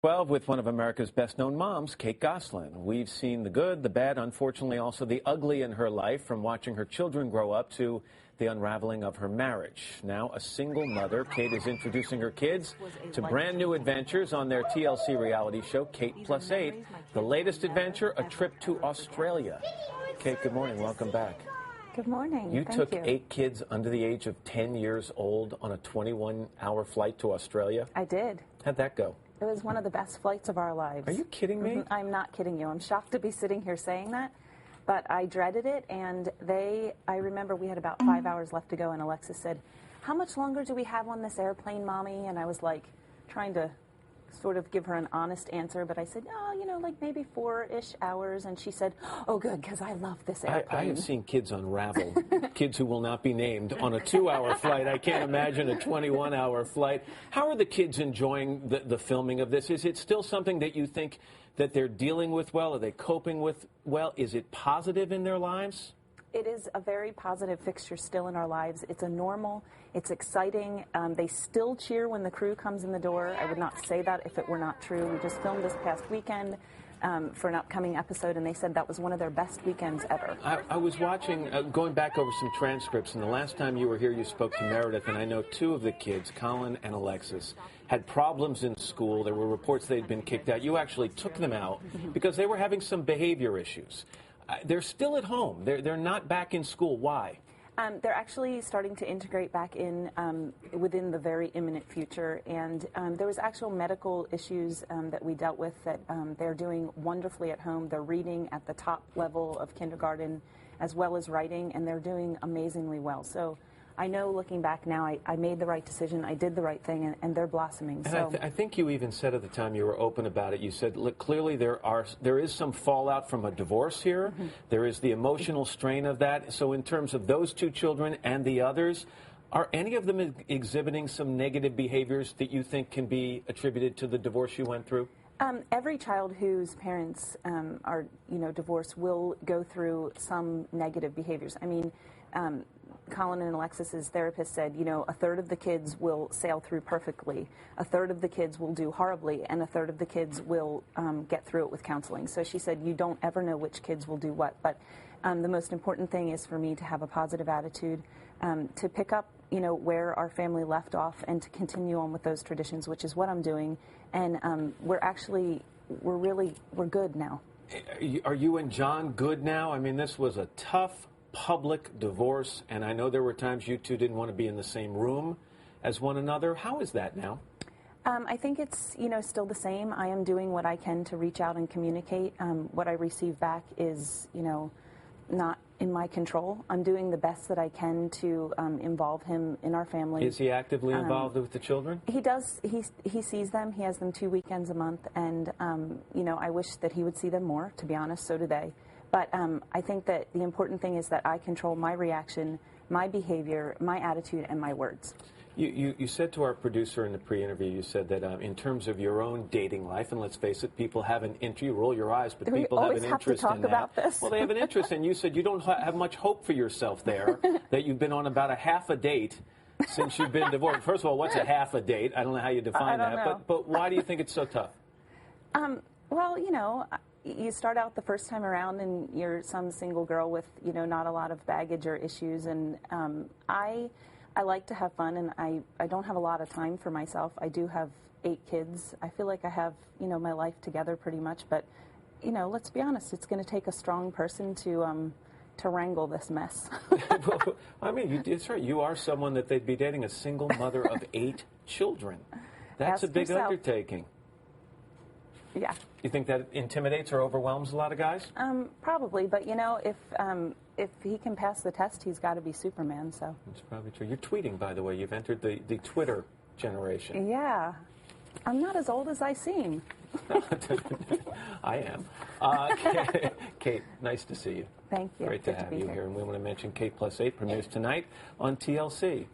12 with one of America's best-known moms, Kate Gosselin. We've seen the good, the bad, unfortunately also the ugly in her life, from watching her children grow up to the unraveling of her marriage. Now a single mother, Kate is introducing her kids to brand new adventures on their TLC reality show, Kate Plus 8. The latest adventure, a trip to Australia. Kate, good morning. Welcome back. Good morning. You took 8 kids under the age of 10 years old on a 21-hour flight to Australia? I did. How'd that go? It was one of the best flights of our lives. Are you kidding me? I'm not kidding you. I'm shocked to be sitting here saying that, but I dreaded it, and I remember we had about 5 hours left to go, and Alexis said, "How much longer do we have on this airplane, Mommy?" And I was like trying to sort of give her an honest answer, but I said, "Oh, you know, like maybe 4-ish hours." And she said, "Oh, good, because I love this airplane." I have seen kids unravel, kids who will not be named, on a 2-hour flight. I can't imagine a 21-hour flight. How are the kids enjoying the filming of this? Is it still something that you think that they're dealing with well? Are they coping with well? Is it positive in their lives? It is a very positive fixture still in our lives. It's a normal, it's exciting. They still cheer when the crew comes in the door. I would not say that if it were not true. We just filmed this past weekend for an upcoming episode, and they said that was one of their best weekends ever. I was watching, going back over some transcripts, and the last time you were here you spoke to Meredith, and I know 2 of the kids, Colin and Alexis, had problems in school. There were reports they'd been kicked out. You actually took them out because they were having some behavior issues. They're still at home. They're not back in school. Why? They're actually starting to integrate back in within the very imminent future, and there was actual medical issues that we dealt with that they're doing wonderfully at home. They're reading at the top level of kindergarten as well as writing, and they're doing amazingly well. So I know, looking back now, I made the right decision. I did the right thing, and they're blossoming. And I think you even said at the time you were open about it. You said, look, clearly there is some fallout from a divorce here. There is the emotional strain of that. So in terms of those 2 children and the others, are any of them exhibiting some negative behaviors that you think can be attributed to the divorce you went through? Every child whose parents are, divorced will go through some negative behaviors. I mean, Colin and Alexis's therapist said, a third of the kids will sail through perfectly, a third of the kids will do horribly, and a third of the kids will get through it with counseling. So she said, you don't ever know which kids will do what. But the most important thing is for me to have a positive attitude, to pick up, where our family left off, and to continue on with those traditions, which is what I'm doing. And we're good now. Are you and John good now? I mean, this was a tough public divorce, and I know there were times you 2 didn't want to be in the same room as one another. How is that now? I think it's, still the same. I am doing what I can to reach out and communicate. What I receive back is, not in my control. I'm doing the best that I can to involve him in our family. Is he actively involved with the children? He does. He sees them. He has them 2 weekends a month, and, I wish that he would see them more, to be honest. So do they. But I think that the important thing is that I control my reaction, my behavior, my attitude, and my words. You said to our producer in the pre-interview, you said that in terms of your own dating life, and let's face it, people have an interest. You roll your eyes, but people have an interest in that. About this? Well, they have an interest, and you said you don't have much hope for yourself there, that you've been on about a half a date since you've been divorced. First of all, what's a half a date? I don't know how you define that, but why do you think it's so tough? Well, you start out the first time around, and you're some single girl with, not a lot of baggage or issues, and I like to have fun, and I don't have a lot of time for myself. I do have 8 kids. I feel like I have, my life together pretty much, but, let's be honest, it's going to take a strong person to wrangle this mess. Well, I mean, it's right. You are someone that they'd be dating, a single mother of 8 children. That's a big undertaking. Yeah. You think that intimidates or overwhelms a lot of guys? Probably, but if he can pass the test, he's got to be Superman. So that's probably true. You're tweeting, by the way. You've entered the Twitter generation. Yeah, I'm not as old as I seem. I am. Kate, nice to see you. Thank you. Great to have you here. And we want to mention Kate Plus 8 premieres tonight on TLC.